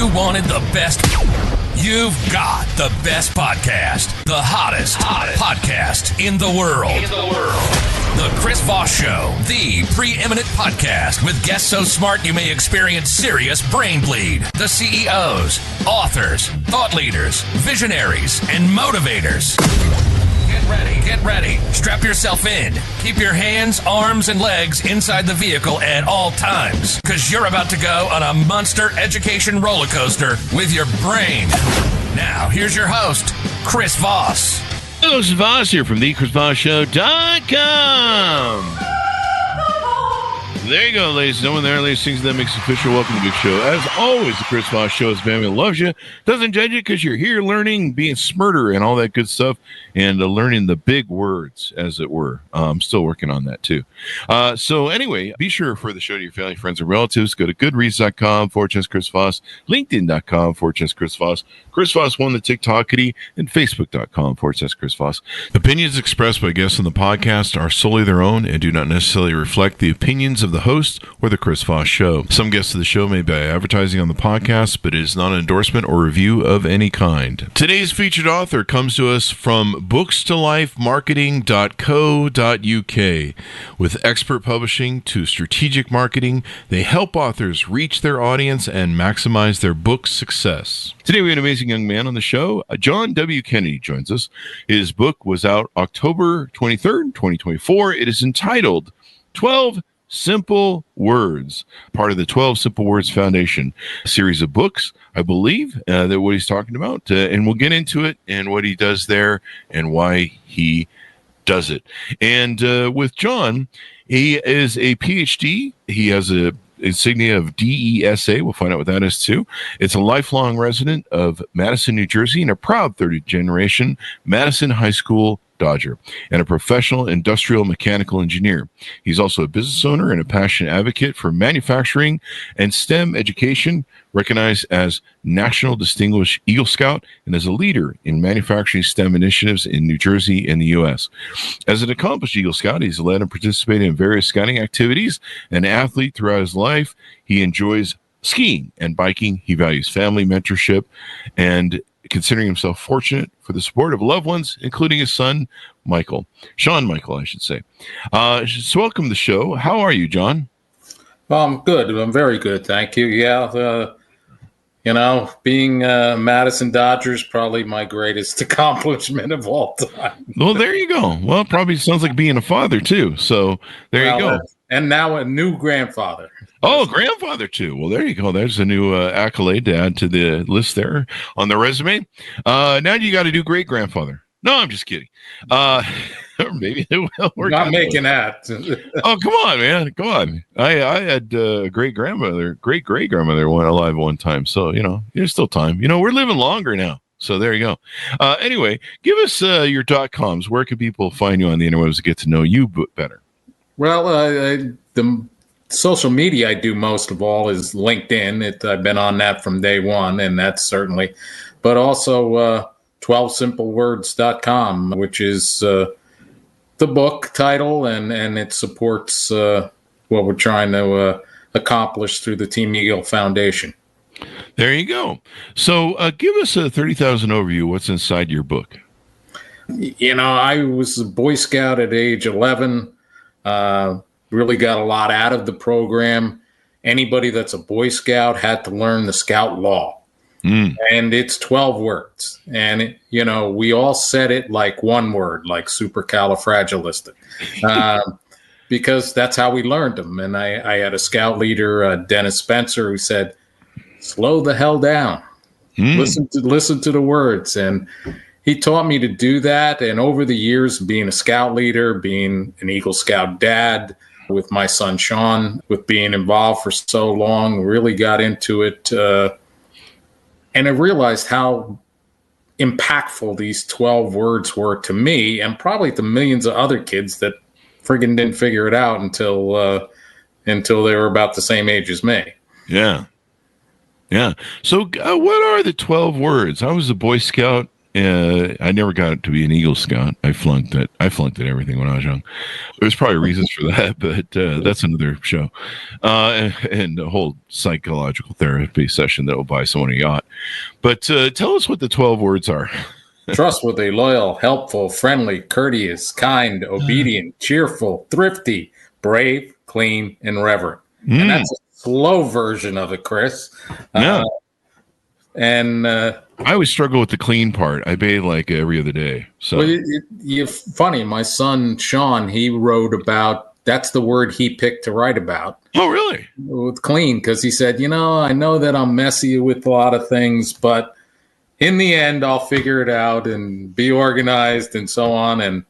you wanted the best, you've got the best podcast. The hottest podcast in the world. The Chris Voss Show, the preeminent podcast with guests so smart you may experience serious brain bleed. The CEOs, authors, thought leaders, visionaries, and motivators. Get ready. Strap yourself in. Keep your hands, arms, and legs inside the vehicle at all times, because you're about to go on a monster education roller coaster with your brain. Now, here's your host, Chris Voss. Hello, this is Voss here from thechrisvossshow.com. There you go, ladies and gentlemen. There, ladies and gentlemen, that makes it official. Welcome to the big show. As always, the Chris Voss Show is family that loves you, doesn't judge you, because you're here learning, being smarter, and all that good stuff, and learning the big words, as it were. I'm still working on that, too. So anyway, be sure for the show to your family, friends, and relatives. Go to goodreads.com/Chris Voss, linkedin.com/Chris Voss, Chris Voss won the TikTokity, and facebook.com/Chris Voss. Opinions expressed by guests on the podcast are solely their own and do not necessarily reflect the opinions of the host or the Chris Voss Show. Some guests of the show may be advertising on the podcast, but it is not an endorsement or review of any kind. Today's featured author comes to us from bookstolifemarketing.co.uk. With expert publishing to strategic marketing, they help authors reach their audience and maximize their book success. Today we have an amazing young man on the show. John W. Kennedy joins us. His book was out October 23rd, 2024. It is entitled 12 Simple Words, part of the 12 Simple Words Foundation, a series of books, I believe, that what he's talking about. And we'll get into it and what he does there and why he does it. And with John, he is a PhD. He has a insignia of DESA. We'll find out what that is too. It's a lifelong resident of Madison, New Jersey, and a proud 30th generation Madison High School Dodger, and a professional industrial mechanical engineer. He's also a business owner and a passionate advocate for manufacturing and STEM education, recognized as National Distinguished Eagle Scout, and as a leader in manufacturing STEM initiatives in New Jersey and the U.S. As an accomplished Eagle Scout, he's led and participated in various scouting activities. An athlete throughout his life, he enjoys skiing and biking. He values family mentorship and considering himself fortunate for the support of loved ones, including his son, Sean Michael, I should say. So welcome to the show. How are you, John? Well, I'm good. I'm very good. Thank you. Yeah. Being Madison Dodgers, probably my greatest accomplishment of all time. Well, there you go. Well, it probably sounds like being a father too. So there you go. And now a new grandfather. Oh, grandfather too. Well, there you go. There's a new accolade to add to the list there on the resume. Now you got to do great grandfather. No, I'm just kidding. Or maybe it will work. Not making that. Oh, come on, man. Come on. I had a great great grandmother alive one time. So, there's still time. We're living longer now. So there you go. Anyway, give us your .coms. Where can people find you on the interwebs to get to know you better? Well, the social media I do most of all is LinkedIn. I've been on that from day one, and that's certainly, but also 12simplewords.com, which is the book title, and it supports what we're trying to accomplish through the Team Eagle Foundation. There you go. So give us a 30,000 overview. What's inside your book? I was a Boy Scout at age 11. Really got a lot out of the program. Anybody that's a Boy Scout had to learn the Scout law. And it's 12 words. And, we all said it like one word, like supercalifragilistic, because that's how we learned them. And I had a Scout leader, Dennis Spencer, who said, slow the hell down. Listen to the words. And he taught me to do that. And over the years, being a Scout leader, being an Eagle Scout dad, with my son Sean, with being involved for so long, really got into it. And I realized how impactful these 12 words were to me, and probably to millions of other kids that friggin' didn't figure it out until they were about the same age as me. Yeah. So what are the 12 words? I was a Boy Scout I never got to be an Eagle Scout. I flunked it. I flunked at everything when I was young. There's probably reasons for that, but that's another show. And a whole psychological therapy session that will buy someone a yacht. But tell us what the 12 words are. Trustworthy, loyal, helpful, friendly, courteous, kind, obedient, cheerful, thrifty, brave, clean, and reverent. And that's a slow version of it, Chris. Yeah. I always struggle with the clean part. I bathe like every other day. So you're funny. My son, Sean, he wrote about, that's the word he picked to write about. Oh, really? With clean, because he said, I know that I'm messy with a lot of things, but in the end, I'll figure it out and be organized and so on. And,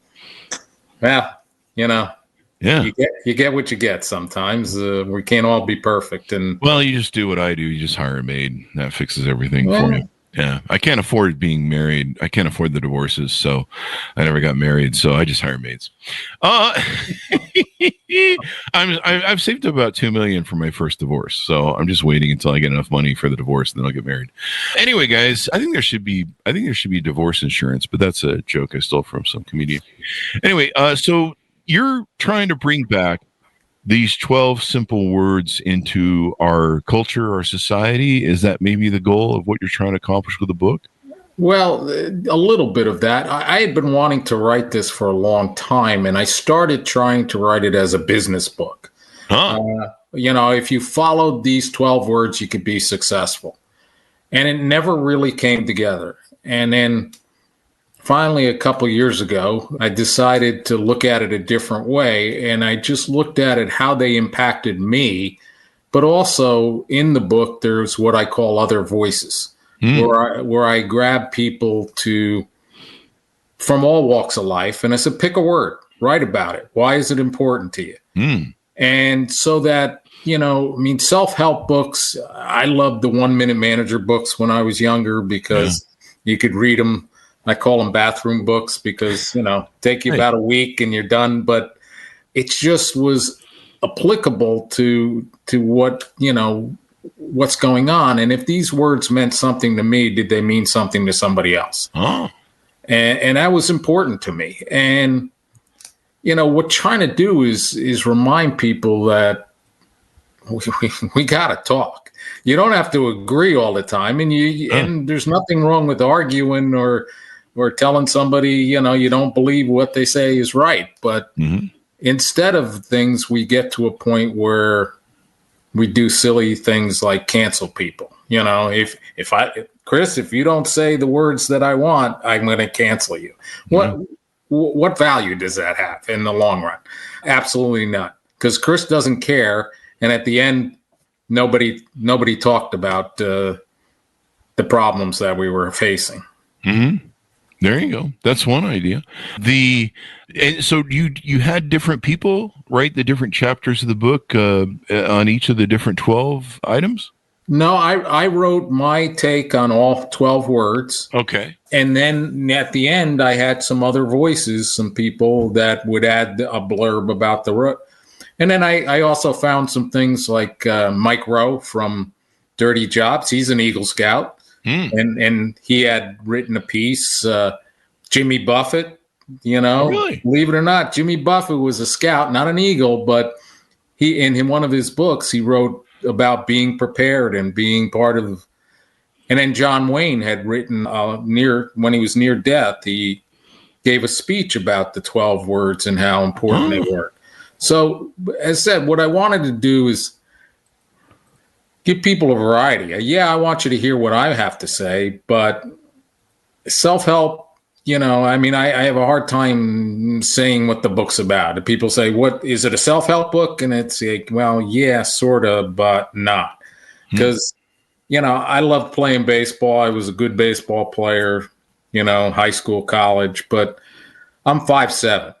well, yeah, you get what you get sometimes. We can't all be perfect. And well, you just do what I do. You just hire a maid. That fixes everything for you. Yeah, I can't afford being married. I can't afford the divorces, so I never got married. So I just hire maids. I've saved about $2 million for my first divorce, so I'm just waiting until I get enough money for the divorce, and then I'll get married. Anyway, guys, I think there should be divorce insurance, but that's a joke I stole from some comedian. Anyway, so you're trying to bring back these 12 simple words into our culture, our society. Is that maybe the goal of what you're trying to accomplish with the book? Well, a little bit of that. I had been wanting to write this for a long time, and I started trying to write it as a business book. If you followed these 12 words, you could be successful. And it never really came together. And then finally, a couple of years ago, I decided to look at it a different way, and I just looked at it, how they impacted me. But also in the book, there's what I call other voices, where I grab people from all walks of life, and I said, pick a word, write about it. Why is it important to you? And so that, self-help books, I loved the 1 Minute Manager books when I was younger because you could read them. I call them bathroom books because, take you about a week and you're done. But it just was applicable to what, what's going on. And if these words meant something to me, did they mean something to somebody else? Oh. And that was important to me. And, what trying to do is remind people that we got to talk. You don't have to agree all the time. And there's nothing wrong with arguing or telling somebody, you don't believe what they say is right. But instead of things, we get to a point where we do silly things like cancel people. Chris, if you don't say the words that I want, I'm going to cancel you. What value does that have in the long run? Absolutely none. Because Chris doesn't care. And at the end, nobody talked about the problems that we were facing. Mm-hmm. There you go. That's one idea. And so you had different people write the different chapters of the book on each of the different 12 items? No, I wrote my take on all 12 words. Okay. And then at the end, I had some other voices, some people that would add a blurb about the. And then I also found some things like Mike Rowe from Dirty Jobs. He's an Eagle Scout. And he had written a piece. Jimmy Buffett, really? Believe it or not, Jimmy Buffett was a scout, not an eagle, but he, in one of his books, he wrote about being prepared and being part of. And then John Wayne had written when he was near death, he gave a speech about the 12 words and how important they were. So, as I said, what I wanted to do is give people a variety. Yeah, I want you to hear what I have to say, but self-help, I have a hard time saying what the book's about. People say, what, is it a self-help book? And it's like, well, yeah, sort of, but not. Because, I loved playing baseball. I was a good baseball player, high school, college, but I'm 5'7".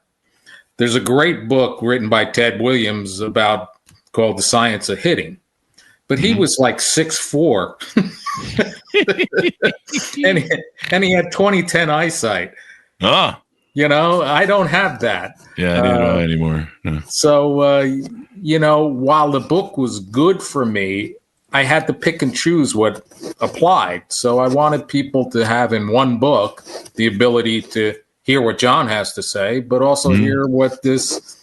There's a great book written by Ted Williams called The Science of Hitting. But he was like 6'4", and he had 20/10 eyesight. I don't have that. Yeah, I don't know anymore. No. So, while the book was good for me, I had to pick and choose what applied. So I wanted people to have in one book the ability to hear what John has to say, but also hear what this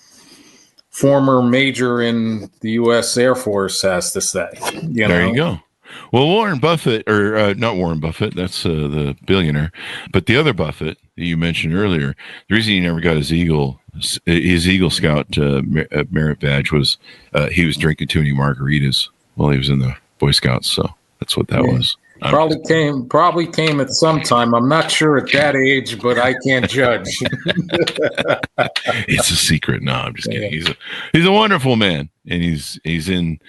former major in the U.S. Air Force has to say. There you go. Well, Warren Buffett, or not Warren Buffett, that's the billionaire, but the other Buffett that you mentioned earlier, the reason he never got his Eagle Scout merit badge was he was drinking too many margaritas while he was in the Boy Scouts. So that's what that was. Probably came at some time. I'm not sure at that age, but I can't judge. It's a secret. No, I'm just kidding. He's a wonderful man, and he's in,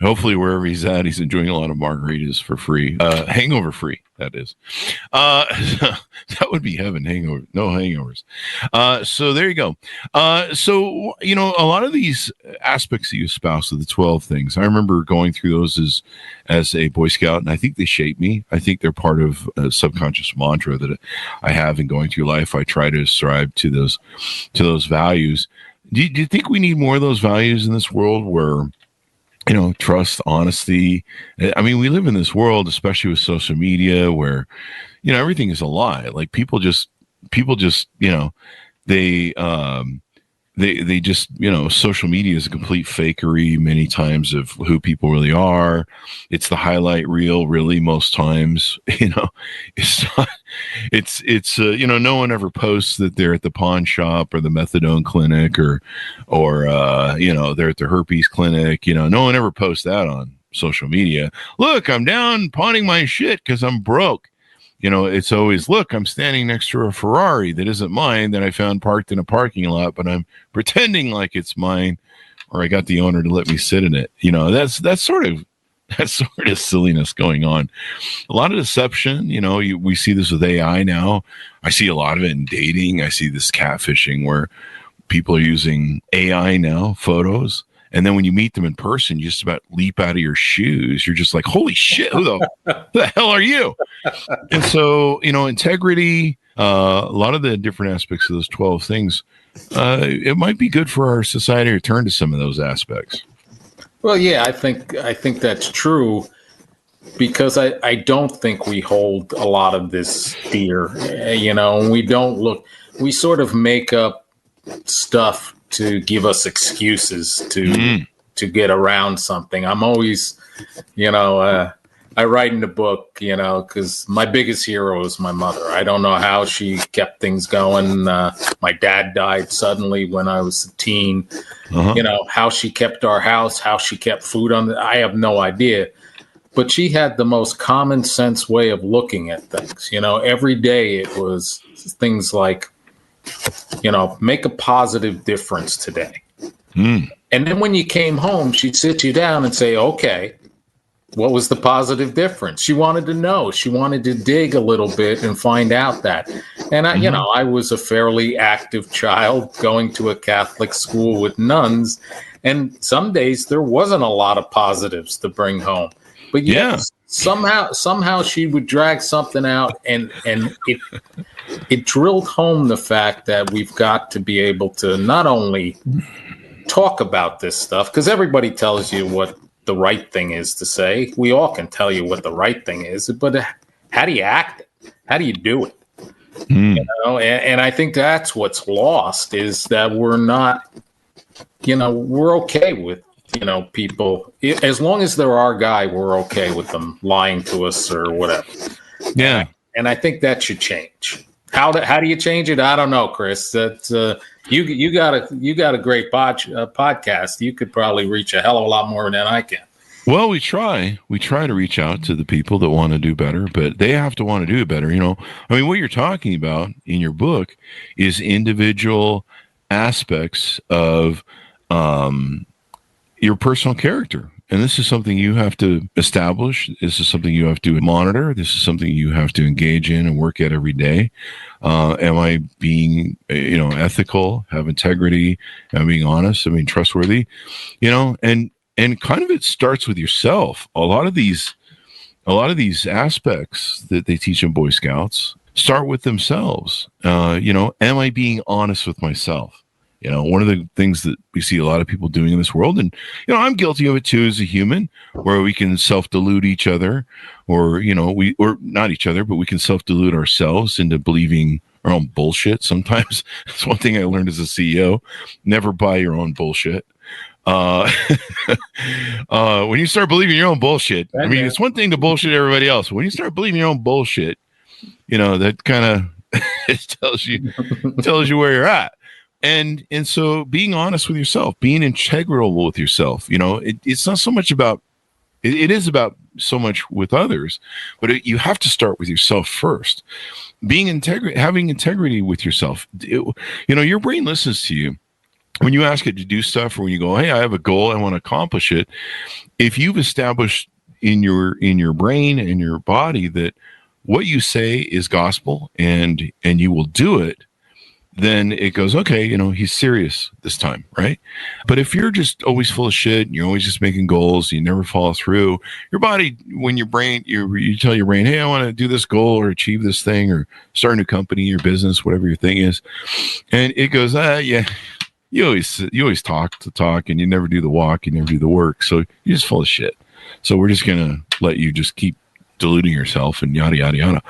hopefully wherever he's at, he's enjoying a lot of margaritas for free, hangover free. That is, that would be heaven. No hangovers. So there you go. So a lot of these aspects that you espouse of the 12 things, I remember going through those as a Boy Scout, and I think they shape me. I think they're part of a subconscious mantra that I have in going through life. I try to ascribe to those values. Do you think we need more of those values in this world where, trust, honesty? I mean, we live in this world, especially with social media, where, everything is a lie. Like people just, they just, social media is a complete fakery many times of who people really are. It's the highlight reel, really, most times. It's not, it's no one ever posts that they're at the pawn shop or the methadone clinic or they're at the herpes clinic. No one ever posts that on social media. Look, I'm down pawning my shit because I'm broke. It's always, look, I'm standing next to a Ferrari that isn't mine that I found parked in a parking lot, but I'm pretending like it's mine, or I got the owner to let me sit in it. That's sort of silliness going on. A lot of deception. We see this with AI now. I see a lot of it in dating. I see this catfishing where people are using AI now, photos. And then when you meet them in person, you just about leap out of your shoes. You're just like, holy shit, who the hell are you? And so, integrity, a lot of the different aspects of those 12 things, it might be good for our society to turn to some of those aspects. Well, yeah, I think that's true, because I don't think we hold a lot of this fear, and we sort of make up stuff to give us excuses to get around something. I'm always, I write in the book, because my biggest hero is my mother. I don't know how she kept things going. My dad died suddenly when I was a teen. How she kept our house, how she kept food I have no idea. But she had the most common sense way of looking at things. Every day it was things like, make a positive difference today. And then when you came home, she'd sit you down and say, okay, what was the positive difference? She wanted to know. She wanted to dig a little bit and find out that. And I was a fairly active child going to a Catholic school with nuns. And some days there wasn't a lot of positives to bring home. But somehow she would drag something out, and it drilled home the fact that we've got to be able to not only talk about this stuff, because everybody tells you what the right thing is to say. We all can tell you what the right thing is, but how do you act it? How do you do it? And I think that's what's lost, is that we're not, we're okay with, people, as long as they're our guy, we're okay with them lying to us or whatever. Yeah. And I think that should change. How do you change it? I don't know, Chris. That you got a great podcast. You could probably reach a hell of a lot more than I can. Well, we try to reach out to the people that want to do better, but they have to want to do better. What you're talking about in your book is individual aspects of your personal character. And this is something you have to establish. This is something you have to monitor. This is something you have to engage in and work at every day. Am I being, ethical, have integrity? Am I being honest? Am I being trustworthy? And kind of it starts with yourself. A lot of these aspects that they teach in Boy Scouts start with themselves. Am I being honest with myself? You know, one of the things that we see a lot of people doing in this world, and, you know, I'm guilty of it too as a human, where we can self-delude each other, or, you know, or not each other, but we can self-delude ourselves into believing our own bullshit. Sometimes it's one thing I learned as a CEO, never buy your own bullshit. When you start believing your own bullshit, I mean, it's one thing to bullshit everybody else. When you start believing your own bullshit, you know, that kind of it tells you where you're at. And so being honest with yourself, being integral with yourself, you know, it's not so much about, it is about so much with others, but you have to start with yourself first. Having integrity with yourself. You know, your brain listens to you. When you ask it to do stuff, or when you go, hey, I have a goal, I want to accomplish it. If you've established in your brain and your body that what you say is gospel and you will do it, then it goes, okay, you know, he's serious this time, right? But if you're just always full of shit, and you're always just making goals, you never follow through, your body, when your brain, you tell your brain, hey, I want to do this goal or achieve this thing or start a new company or business, whatever your thing is. And it goes, yeah, you always talk the talk and you never do the walk, you never do the work. So you're just full of shit. So we're just going to let you just keep deluding yourself and yada, yada, yada.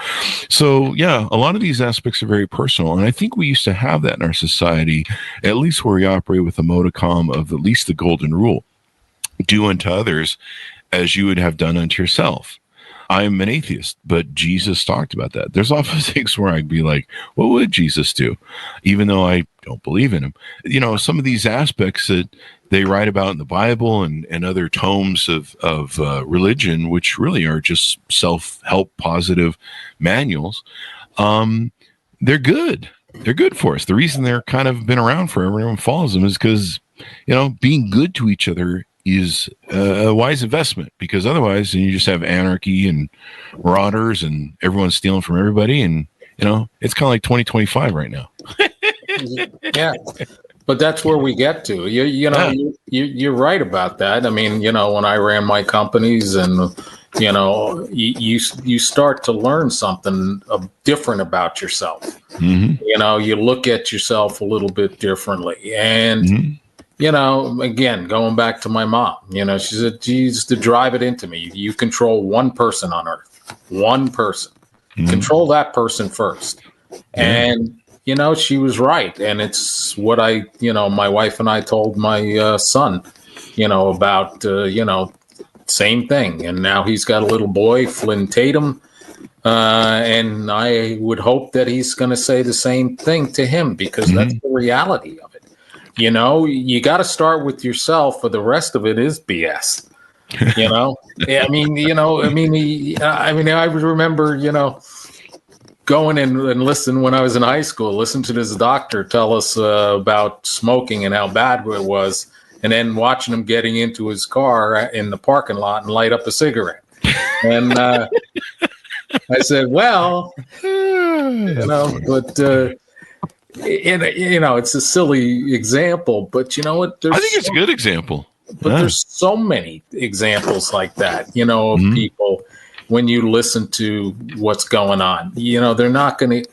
So yeah, a lot of these aspects are very personal. And I think we used to have that in our society, at least where we operate with the modicum of at least the golden rule. Do unto others as you would have done unto yourself. I'm an atheist, but Jesus talked about that. There's often things where I'd be like, what would Jesus do? Even though I don't believe in him. You know, some of these aspects that they write about in the Bible and other tomes of religion, which really are just self-help positive manuals, they're good. They're good for us. The reason they're kind of been around forever and everyone follows them is because, you know, being good to each other is a wise investment, because otherwise you just have anarchy and marauders and everyone's stealing from everybody. And, you know, it's kind of like 2025 right now. Yeah. But that's where we get to. You're right about that. I mean, you know, when I ran my companies, and you know, you start to learn something different about yourself. Mm-hmm. You know, you look at yourself a little bit differently, and mm-hmm. you know, again, going back to my mom, you know, she said, she used to drive it into me. You control one person on earth, one person. Mm-hmm. Control that person first, and. You know, she was right. And it's what my wife and I told my son, you know, about, same thing. And now he's got a little boy, Flynn Tatum. And I would hope that he's going to say the same thing to him, because mm-hmm. that's the reality of it. You know, you got to start with yourself, or the rest of it is BS. You know, I remember, you know, going and listen when I was in high school, listen to this doctor tell us about smoking and how bad it was, and then watching him getting into his car in the parking lot and light up a cigarette. And I said, well, you know, but you know, it's a silly example, but you know what? I think it's a good example. But there's so many examples like that, you know, of mm-hmm. people. When you listen to what's going on, you know, they're not going to,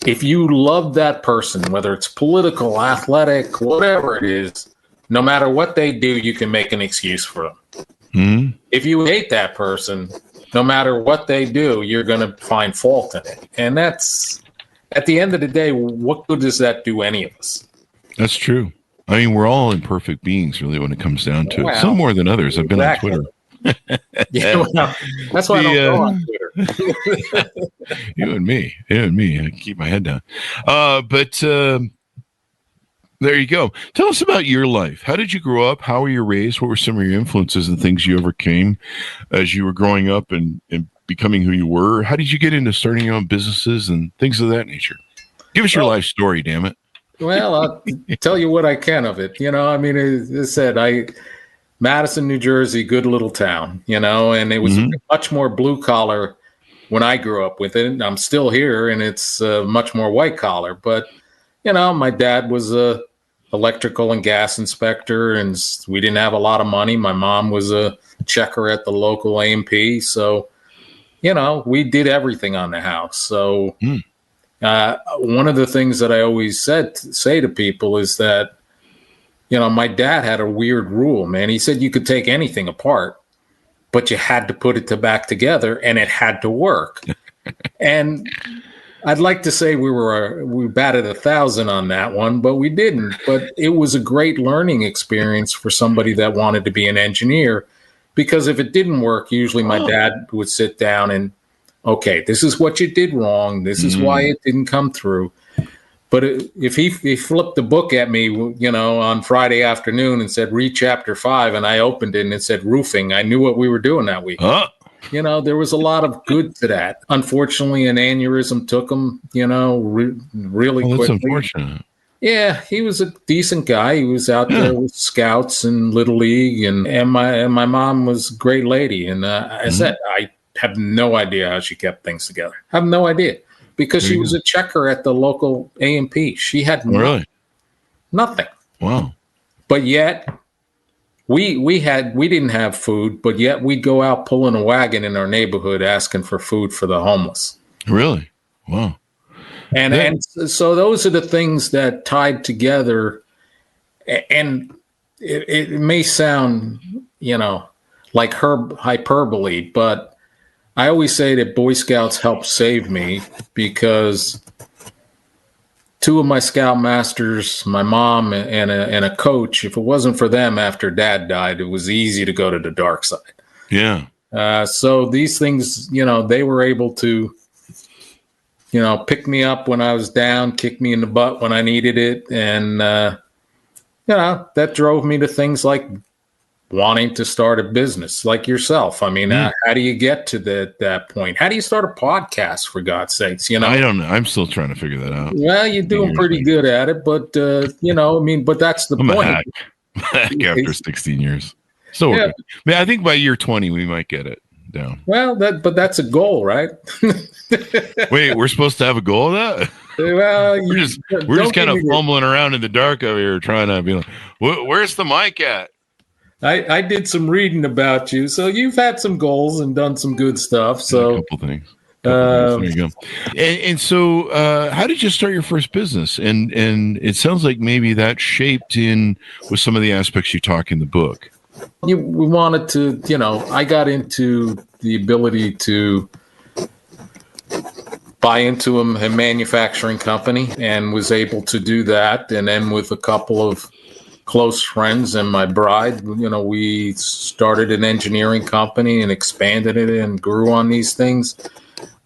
if you love that person, whether it's political, athletic, whatever it is, no matter what they do, you can make an excuse for them. Mm-hmm. If you hate that person, no matter what they do, you're going to find fault in it. And that's, at the end of the day, what good does that do any of us? That's true. I mean, we're all imperfect beings, really, when it comes down to it. Some more than others. I've been on Twitter. Yeah, well, that's why I don't go on Twitter. You and me. I keep my head down. But there you go. Tell us about your life. How did you grow up? How were you raised? What were some of your influences and things you overcame as you were growing up and becoming who you were? How did you get into starting your own businesses and things of that nature? Give us your life story, damn it. Well, I'll tell you what I can of it. You know, I mean, as I said, Madison, New Jersey, good little town, you know, and it was mm-hmm. much more blue collar when I grew up with it. I'm still here, and it's much more white collar. But, you know, my dad was a electrical and gas inspector, and we didn't have a lot of money. My mom was a checker at the local A&P. So, you know, we did everything on the house. So, One of the things that I always say to people is that, my dad had a weird rule, man. He said you could take anything apart, but you had to put it back together, and it had to work. And I'd like to say we batted 1,000 on that one, but we didn't. But it was a great learning experience for somebody that wanted to be an engineer, because if it didn't work, usually my dad would sit down and, okay, this is what you did wrong. This is why it didn't come through. But if he flipped the book at me, on Friday afternoon and said, read chapter 5, and I opened it and it said roofing, I knew what we were doing that week. There was a lot of good to that. Unfortunately, an aneurysm took him, really quickly. That's unfortunate. Yeah, he was a decent guy. He was out there with scouts and Little League, and my mom was a great lady. And I said, I have no idea how she kept things together. I have no idea. Because she was a checker at the local A&P. She had nothing. Wow. But yet we didn't have food, but yet we'd go out pulling a wagon in our neighborhood asking for food for the homeless. Really? Wow. And so those are the things that tied together. And it may sound, like hyperbole, but I always say that Boy Scouts helped save me, because 2 of my scout masters, my mom and a coach, if it wasn't for them after Dad died, it was easy to go to the dark side. Yeah. So these things, they were able to, pick me up when I was down, kick me in the butt when I needed it. And, that drove me to things like wanting to start a business like yourself. I mean, how do you get to that point? How do you start a podcast, for God's sakes? I don't know. I'm still trying to figure that out. Well, you're doing pretty good at it, but but that's the point. A hack after 16 years. So I think by year 20 we might get it down. Well, but that's a goal, right? Wait, we're supposed to have a goal of that? Well, we're just kind of fumbling around in the dark over here, trying to be like, where's the mic at? I did some reading about you, so you've had some goals and done some good stuff. So a couple things. There you go. And so, how did you start your first business? And it sounds like maybe that shaped in with some of the aspects you talk in the book. We wanted to, I got into the ability to buy into a manufacturing company and was able to do that. And then with a couple of close friends and my bride, we started an engineering company and expanded it and grew on these things.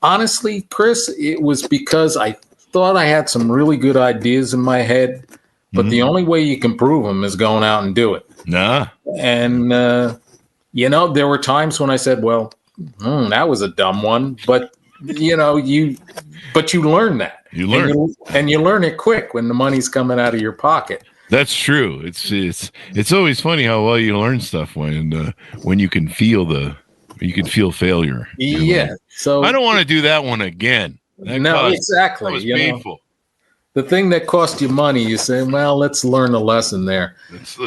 Honestly, Chris, it was because I thought I had some really good ideas in my head, but the only way you can prove them is going out and do it. Nah. And, there were times when I said, well, that was a dumb one, but you learn that. You learn. And you learn it quick when the money's coming out of your pocket. That's true. It's always funny how well you learn stuff when you can feel failure. Yeah. So I don't want to do that one again. Exactly. That was painful. The thing that cost you money, you say, well, let's learn a lesson there.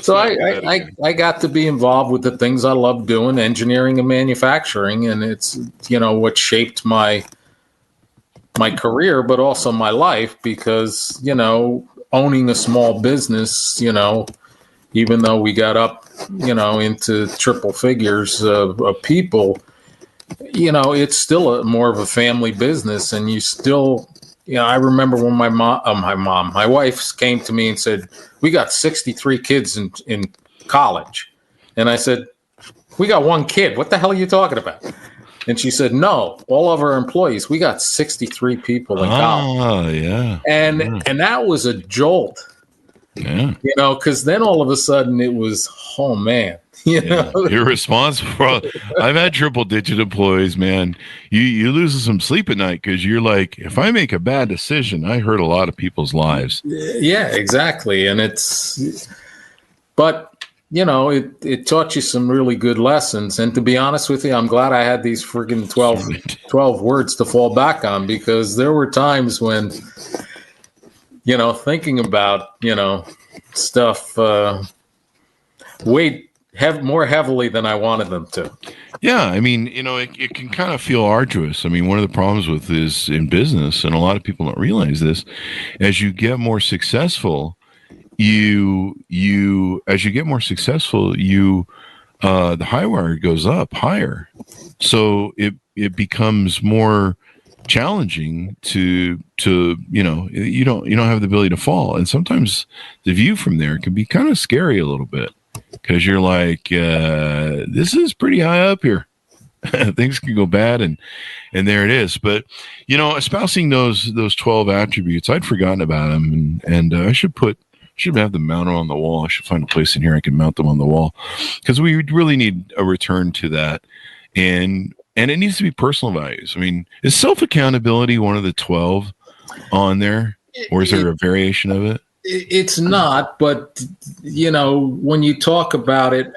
So I got to be involved with the things I love doing, engineering and manufacturing, and it's what shaped my career, but also my life, because owning a small business, even though we got up, into triple figures of people, it's still more of a family business. And you still, I remember when my wife came to me and said, we got 63 kids in college. And I said, we got 1 kid. What the hell are you talking about? And she said, no, all of our employees, we got 63 people in college. Oh, yeah. And that was a jolt. Yeah. Because then all of a sudden it was, oh, man. You're responsible. I've had triple-digit employees, man. You lose some sleep at night because you're like, if I make a bad decision, I hurt a lot of people's lives. Yeah, exactly. And but it taught you some really good lessons. And to be honest with you, I'm glad I had these friggin' 12 words to fall back on, because there were times when, thinking about, stuff way more heavily than I wanted them to. Yeah, I mean, it can kind of feel arduous. I mean, one of the problems with this in business, and a lot of people don't realize this, as you get more successful, as you get more successful, the high wire goes up higher, so it becomes more challenging to you don't have the ability to fall, and sometimes the view from there can be kind of scary a little bit, because you're like, this is pretty high up here. Things can go bad, and there it is. But espousing those 12 attributes, I'd forgotten about them, and I should have them mounted on the wall. I should find a place in here I can mount them on the wall, because we really need a return to that, and it needs to be personal values. I mean, is self-accountability one of the 12 on there, or is there a variation of it? It's not, but when you talk about it,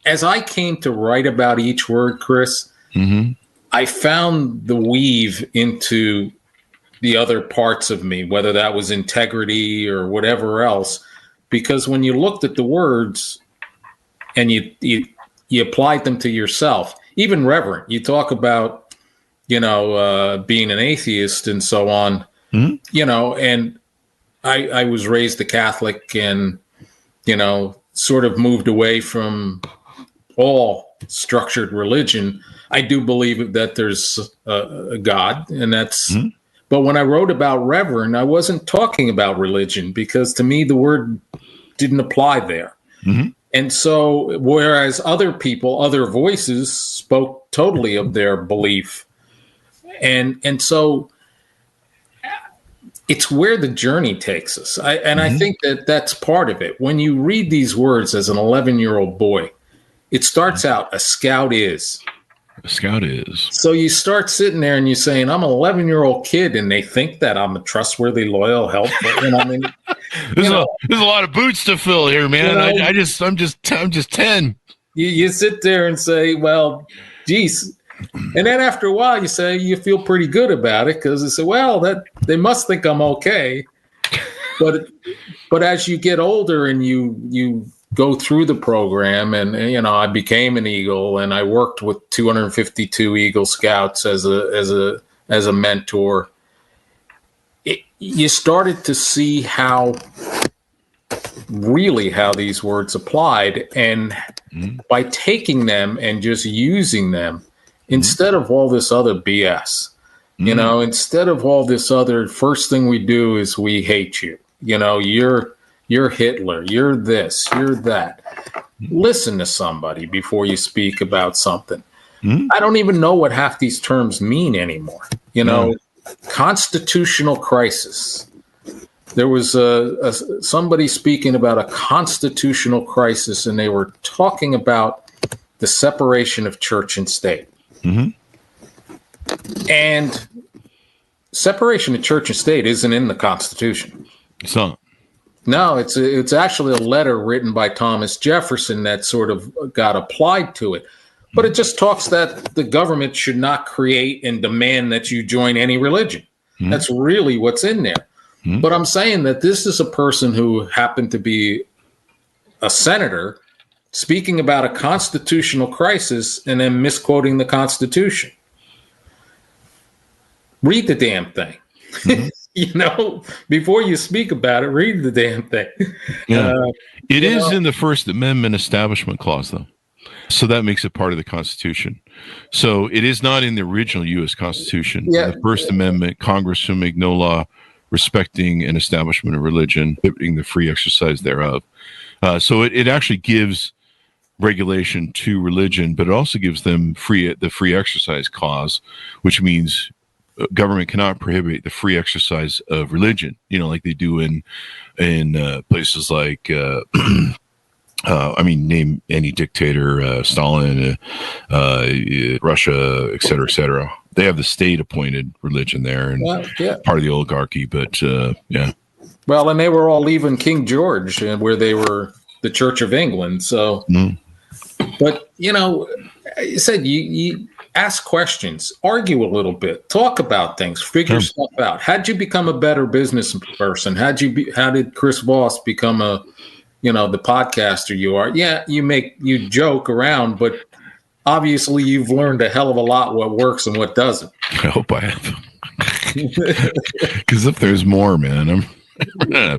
as I came to write about each word, Chris, I found the weave into the other parts of me, whether that was integrity or whatever else, because when you looked at the words and you applied them to yourself, even reverent, you talk about, being an atheist and so on, and I was raised a Catholic and, sort of moved away from all structured religion. I do believe that there's a God, and that's, but when I wrote about reverend, I wasn't talking about religion, because to me, the word didn't apply there. And so, whereas other people, other voices spoke totally of their belief. And so it's where the journey takes us. I think that that's part of it. When you read these words as an 11-year-old boy, it starts out, a scout is. A scout is. So you start sitting there and you're saying, I'm an 11-year-old kid, and they think that I'm a trustworthy, loyal, helpful. I mean, there's a lot of boots to fill here, man. I'm just 10. You sit there and say, well, geez. And then after a while, you feel pretty good about it, because you say, well, that they must think I'm okay. But as you get older and you go through the program, and I became an Eagle, and I worked with 252 Eagle Scouts as a mentor. You started to see how these words applied, and by taking them and just using them instead of all this other BS, instead of all this other, first thing we do is we hate you, you're Hitler, you're this, you're that. Listen to somebody before you speak about something. I don't even know what half these terms mean anymore. Constitutional crisis. There was somebody speaking about a constitutional crisis, and they were talking about the separation of church and state. And separation of church and state isn't in the Constitution. It's not. No, it's actually a letter written by Thomas Jefferson that sort of got applied to it. But it just talks that the government should not create and demand that you join any religion. That's really what's in there. But I'm saying that this is a person who happened to be a senator speaking about a constitutional crisis and then misquoting the Constitution. Read the damn thing. Before you speak about it, read the damn thing. Yeah. It is in the First Amendment Establishment Clause, though. So that makes it part of the Constitution. So it is not in the original U.S. Constitution. Yeah. The First Amendment, Congress shall make no law respecting an establishment of religion, prohibiting the free exercise thereof. So it actually gives regulation to religion, but it also gives them the free exercise clause, which means government cannot prohibit the free exercise of religion, like they do in places like, name any dictator, Stalin, Russia, et cetera, et cetera. They have the state-appointed religion there, and part of the oligarchy, but yeah. Well, and they were all leaving King George, where they were the Church of England. So, but you said you ask questions, argue a little bit, talk about things, figure stuff out. How'd you become a better business person? How did Chris Voss become a the podcaster you are. Yeah, you joke around, but obviously you've learned a hell of a lot what works and what doesn't. I hope I have. Because if there's more, man, I'm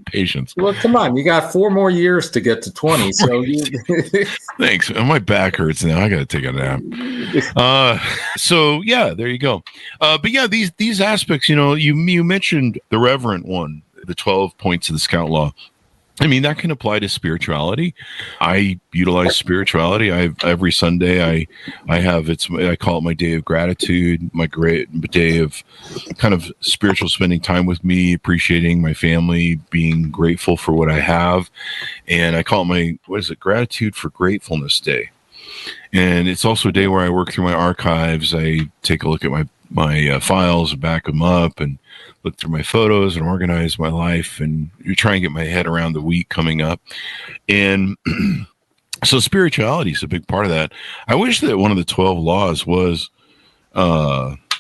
patience. Well, come on, you got 4 more years to get to 20. So Thanks. My back hurts now. I got to take a nap. So yeah, there you go. But yeah, these aspects, you mentioned the reverent one, the 12 points of the Scout Law. I mean, that can apply to spirituality. I utilize spirituality. Every Sunday I call it my day of gratitude, my great day of kind of spiritual spending time with me, appreciating my family, being grateful for what I have. And I call it Gratitude for Gratefulness Day. And it's also a day where I work through my archives. I take a look at my files, back them up, and look through my photos and organize my life, and you try and get my head around the week coming up. And so spirituality is a big part of that. I wish that one of the 12 laws was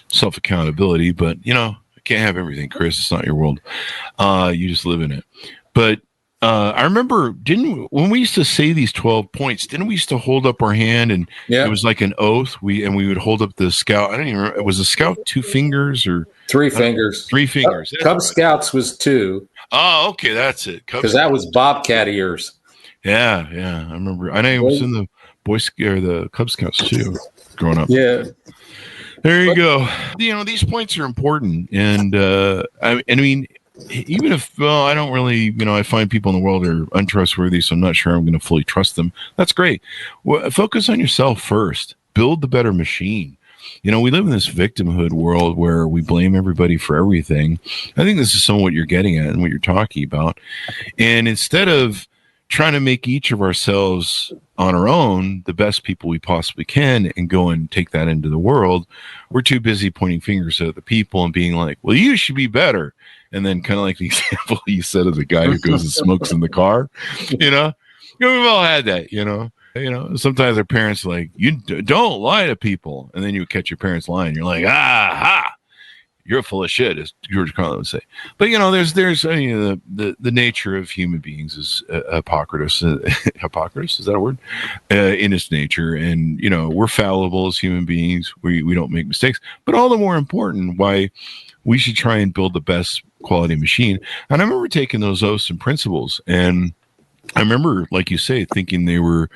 self-accountability, but I can't have everything, Chris. It's not your world. You just live in it. But I remember, when we used to say these 12 points, didn't we used to hold up our hand, and it was like an oath? We would hold up the Scout. I don't even remember. Was the Scout 2 fingers or 3 fingers? 3 fingers. Cub Scouts was 2. Oh, okay, that's it. Because that was Bobcat ears. Yeah, I remember. I know it was in the Boy Scout or the Cub Scouts too, growing up. Yeah. There you go. These points are important, and I mean, even if I don't really, I find people in the world are untrustworthy, so I'm not sure I'm going to fully trust them. That's great. Well, focus on yourself first. Build the better machine. We live in this victimhood world where we blame everybody for everything. I think this is some of what you're getting at and what you're talking about. And instead of trying to make each of ourselves on our own the best people we possibly can and go and take that into the world, we're too busy pointing fingers at other people and being like, well, you should be better. And then kind of like the example you said of the guy who goes and smokes in the car, we've all had that, sometimes our parents are like, you don't lie to people. And then you catch your parents lying. You're like, you're full of shit, as George Carlin would say. But, there's the nature of human beings is hypocrisy. Hypocrisy, is that a word? In its nature. And, we're fallible as human beings. We don't make mistakes. But all the more important, why we should try and build the best quality machine. And I remember taking those oaths and principles, and I remember, like you say, thinking they're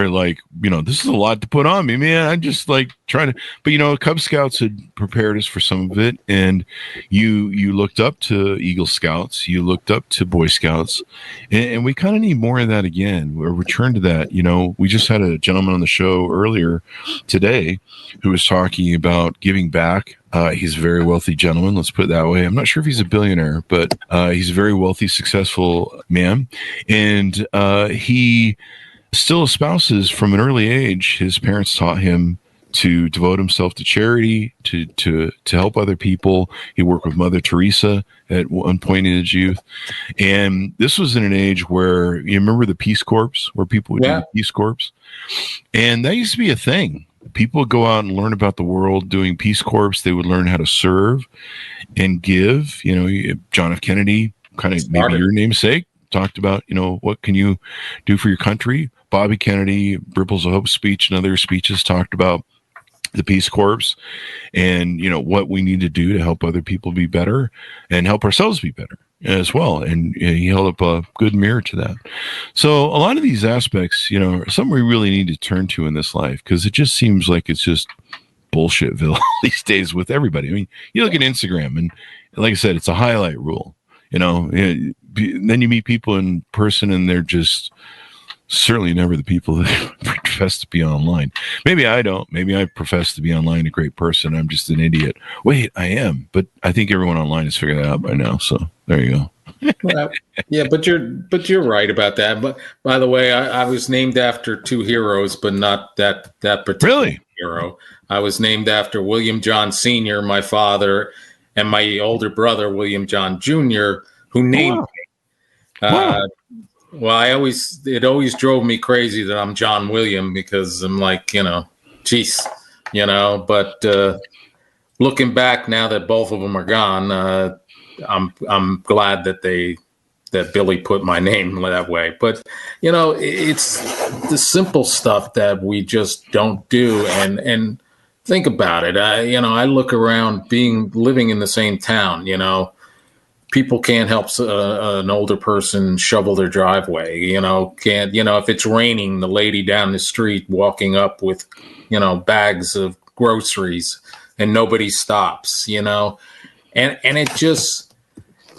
like, this is a lot to put on me, man. I'm just like trying to, but Cub Scouts had prepared us for some of it, and you looked up to Eagle Scouts, you looked up to Boy Scouts, and we kind of need more of that again. We'll return to that. We just had a gentleman on the show earlier today who was talking about giving back. He's a very wealthy gentleman, let's put it that way. I'm not sure if he's a billionaire, but he's a very wealthy, successful man, and he still espouses from an early age. His parents taught him to devote himself to charity, to help other people. He worked with Mother Teresa at one point in his youth. And this was in an age where, you remember the Peace Corps, where people would do the Peace Corps? And that used to be a thing. People would go out and learn about the world doing Peace Corps. They would learn how to serve and give. John F. Kennedy, kind of maybe your namesake, talked about, what can you do for your country? Bobby Kennedy, Ripples of Hope speech and other speeches talked about the Peace Corps and, what we need to do to help other people be better and help ourselves be better as well. And he held up a good mirror to that. So a lot of these aspects, are something we really need to turn to in this life, because it just seems like it's just bullshitville these days with everybody. I mean, you look at Instagram, and like I said, it's a highlight rule, then you meet people in person and they're just certainly never the people that profess to be online. Maybe I don't. Maybe I profess to be online a great person. I'm just an idiot. Wait, I am. But I think everyone online has figured that out by now. So there you go. Well, yeah, but you're right about that. But by the way, I was named after 2 heroes, but not that particular hero. I was named after William John Sr., my father, and my older brother, William John Jr., who named me. Well, it always drove me crazy that I'm John William, because I'm like, geez, but looking back now that both of them are gone, I'm glad that they that Billy put my name that way. But, it's the simple stuff that we just don't do. And think about it. I look around living in the same town, people can't help an older person shovel their driveway, if it's raining, the lady down the street walking up with, bags of groceries and nobody stops, and it just,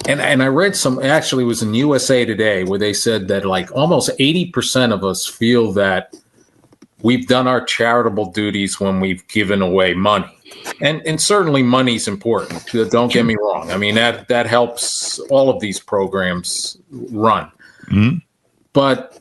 and I read actually it was in USA Today where they said that like almost 80% of us feel that we've done our charitable duties when we've given away money. And certainly money's important. Don't get me wrong. I mean, that helps all of these programs run. Mm-hmm. But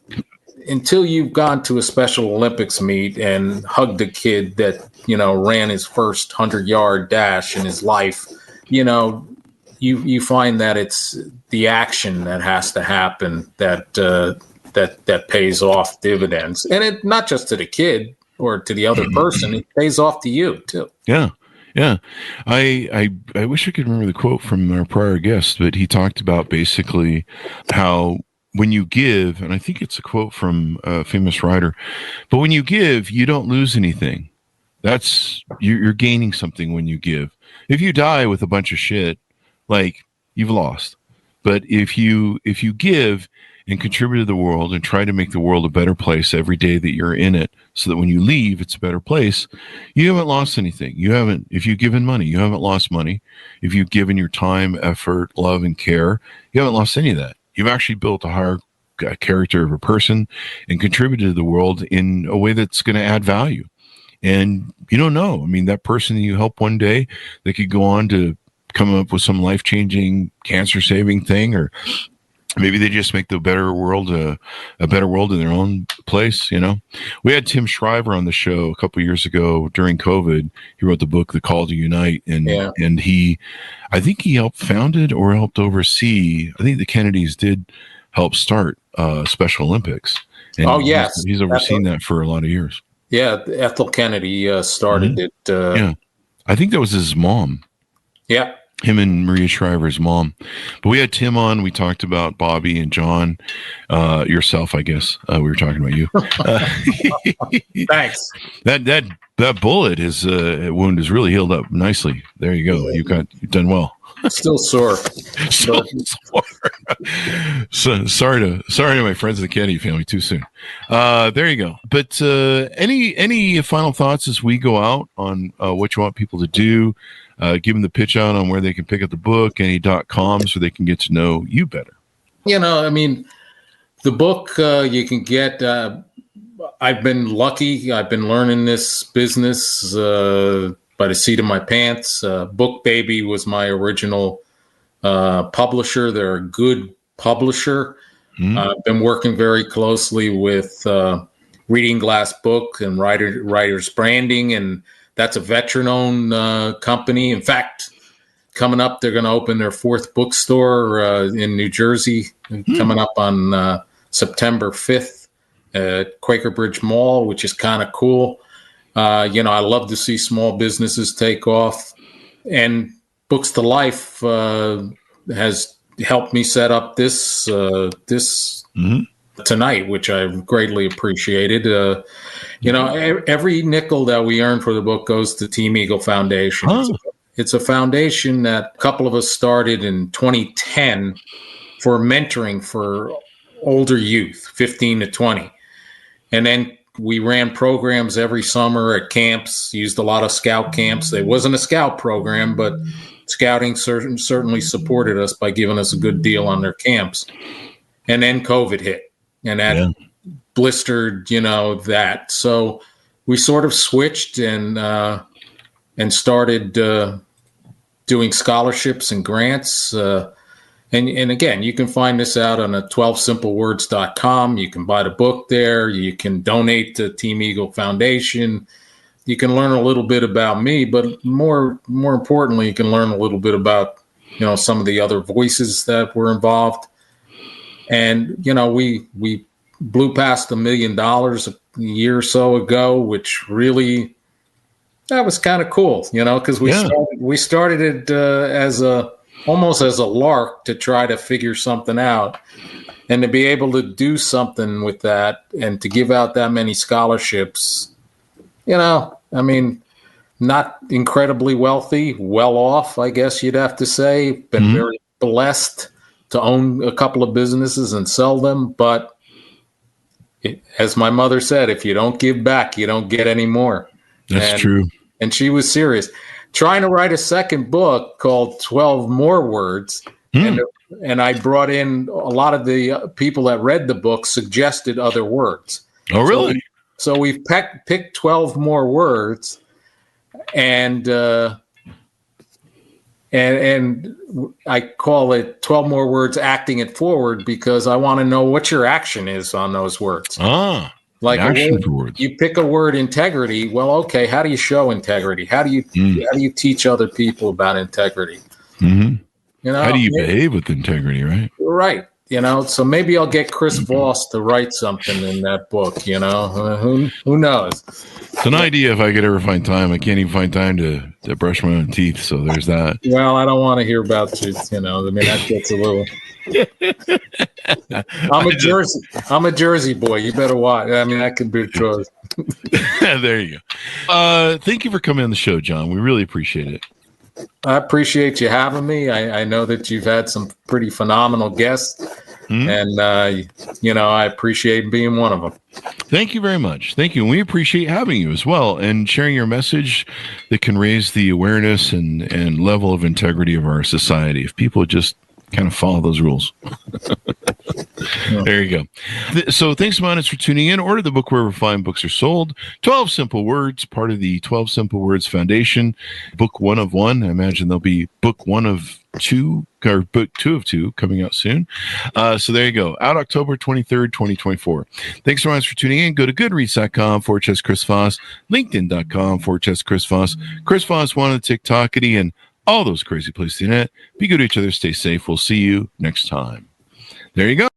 until you've gone to a Special Olympics meet and hugged a kid that, ran his first 100-yard dash in his life, you find that it's the action that has to happen that pays off dividends. And it not just to the kid or to the other person, it pays off to you too. Yeah. Yeah. I wish I could remember the quote from our prior guest, but he talked about basically how when you give, and I think it's a quote from a famous writer, but when you give, you don't lose anything. You're gaining something when you give. If you die with a bunch of shit, like, you've lost. But if you give and contribute to the world and try to make the world a better place every day that you're in it, so that when you leave, it's a better place, you haven't lost anything. If you've given money, you haven't lost money. If you've given your time, effort, love, and care, you haven't lost any of that. You've actually built a higher character of a person and contributed to the world in a way that's going to add value. And you don't know. I mean, that person that you help one day, they could go on to come up with some life-changing, cancer-saving thing, or maybe they just make the better world a better world in their own place. We had Tim Shriver on the show a couple of years ago during COVID. He wrote the book The Call to Unite, and I think he helped founded or helped oversee. I think the Kennedys did help start Special Olympics. And yes, he's overseen that for a lot of years. Yeah, Ethel Kennedy started it. Yeah, I think that was his mom. Yeah. Him and Maria Shriver's mom. But we had Tim on. We talked about Bobby and John, yourself, I guess. We were talking about you. Thanks. That bullet, his wound is really healed up nicely. There you go. You've done well. Still sore. Still sore. So sorry to my friends of the Kennedy family too soon. There you go. But any final thoughts as we go out on what you want people to do? Give them the pitch out on where they can pick up the book, any .com, so they can get to know you better. I mean, the book you can get. I've been lucky. I've been learning this business by the seat of my pants. Book Baby was my original publisher. They're a good publisher. Mm-hmm. I've been working very closely with Reading Glass Book and Writers Branding, and that's a veteran-owned company. In fact, coming up, they're going to open their fourth bookstore in New Jersey, coming up on September 5th at Quaker Bridge Mall, which is kind of cool. I love to see small businesses take off. And Books to Life has helped me set up this tonight, which I've greatly appreciated. Every nickel that we earn for the book goes to Team Eagle Foundation. Oh. It's a foundation that a couple of us started in 2010 for mentoring for older youth, 15 to 20. And then we ran programs every summer at camps, used a lot of scout camps. There wasn't a scout program, but scouting certainly supported us by giving us a good deal on their camps. And then COVID hit, and that blistered, that. So we sort of switched and started doing scholarships and grants. And again, you can find this out on 12simplewords.com. You can buy the book there. You can donate to Team Eagle Foundation. You can learn a little bit about me, but more importantly, you can learn a little bit about, some of the other voices that were involved. And, we blew past $1 million a year or so ago, which really, that was kind of cool, because we started it as a almost as a lark to try to figure something out. And to be able to do something with that and to give out that many scholarships, I mean, not incredibly wealthy, well off, I guess you'd have to say. Been very blessed to own a couple of businesses and sell them. But as my mother said, if you don't give back, you don't get any more. That's true. And she was serious. Trying to write a second book called 12 More Words. And I brought in a lot of the people that read the book suggested other words. Oh, really? So we've picked 12 more words, and I call it 12 more words acting it forward because I want to know what your action is on those words. Like action for words. You pick a word, integrity. Well, okay, how do you show integrity? How do you teach other people about integrity? How do you behave with integrity, right? Right. So maybe I'll get Chris Voss to write something in that book, who knows? It's an idea if I could ever find time. I can't even find time to brush my own teeth, so there's that. Well, I don't want to hear about teeth, I mean, that gets a little... I'm a Jersey boy. You better watch. I mean, I can be trust. There you go. Thank you for coming on the show, John. We really appreciate it. I appreciate you having me. I know that you've had some pretty phenomenal guests, and I appreciate being one of them. Thank you very much. Thank you. And we appreciate having you as well and sharing your message that can raise the awareness and level of integrity of our society. If people just kind of follow those rules. There you go. So thanks, Monis, for tuning in. Order the book wherever fine books are sold. 12 Simple Words, part of the 12 Simple Words Foundation. Book 1 of 1. I imagine there'll be book 1 of 2, or book 2 of 2 coming out soon. So there you go. Out October 23rd, 2024. Thanks so much for tuning in. Go to goodreads.com/Chris Voss, linkedin.com/Chris Voss, Chris Voss, one on the TikTokity, and all those crazy places in it. Be good to each other. Stay safe. We'll see you next time. There you go.